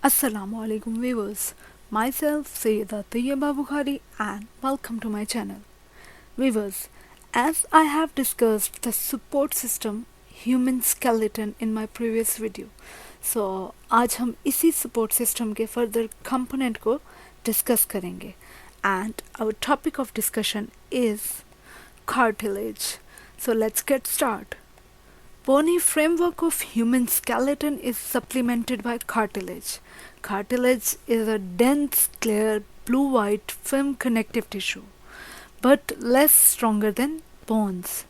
Assalamu alaikum viewers. Myself Sayyida Tayyaba Bukhari and welcome to my channel. Viewers, as I have discussed the support system human skeleton in my previous video, so आज हम इसी support system के further component को discuss करेंगे and our topic of discussion is cartilage. So let's get started. Bony framework of human skeleton is supplemented by cartilage. Cartilage is a dense, clear, blue-white film connective tissue, but less stronger than bones.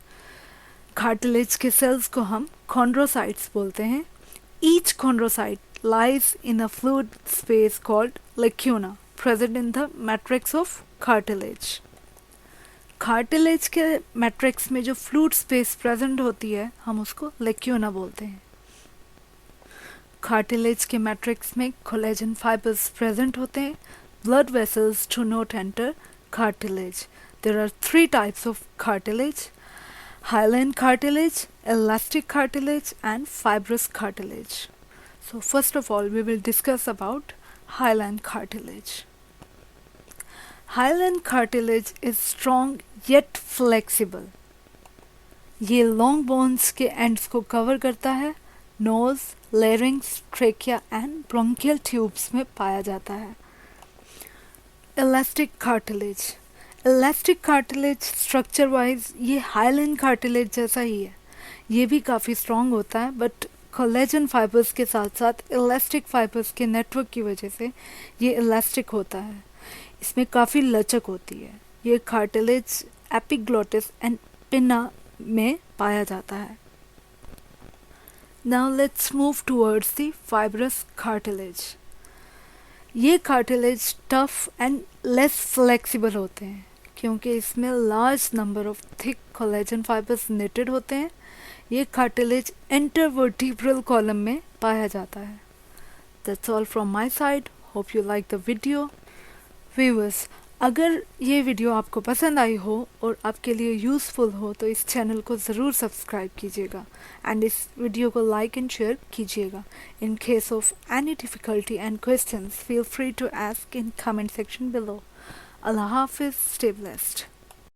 Cartilage के cells को हम chondrocytes बोलते हैं. Each chondrocyte lies in a fluid space called lacuna, present in the matrix of cartilage. Cartilage के matrix में जो fluid space present होती है हम उसको लेक्यूना बोलते हैं. कार्टिलेज के मैट्रिक्स में कोलेजन फाइबर्स प्रेजेंट होते हैं. Blood vessels do not enter cartilage. There are 3 types of cartilage: hyaline cartilage, elastic cartilage and fibrous cartilage. So first of all we will discuss about hyaline cartilage. Hyaline cartilage is strong yet flexible. ये long bones के ends को cover करता है. Nose, larynx, trachea and bronchial tubes में पाया जाता है. Elastic cartilage. Elastic cartilage structure wise ये हाइलाइन कार्टिलेज जैसा ही है. ये भी काफ़ी स्ट्रॉन्ग होता है, बट कोलेजन फाइबर्स के साथ साथ इलास्टिक फाइबर्स के नेटवर्क की वजह से ये इलास्टिक होता है. इसमें काफ़ी लचक होती है. ये कार्टिलेज एपिग्लोटिस एंड पिना में पाया जाता है. Now let's move towards the fibrous cartilage. ये cartilage tough and less flexible होते हैं क्योंकि इसमें large number of thick collagen fibres netted होते हैं. ये कार्टिलेज इंटर-vertebral कॉलम में पाया जाता है. That's all from my side. Hope you like the video. Viewers, अगर ये वीडियो आपको पसंद आई हो और आपके लिए यूज़फुल हो तो इस चैनल को ज़रूर सब्सक्राइब कीजिएगा एंड इस वीडियो को लाइक एंड शेयर कीजिएगा. In case of any difficulty and questions feel free to ask in comment section below. अल्लाह हाफिज़. Stay blessed.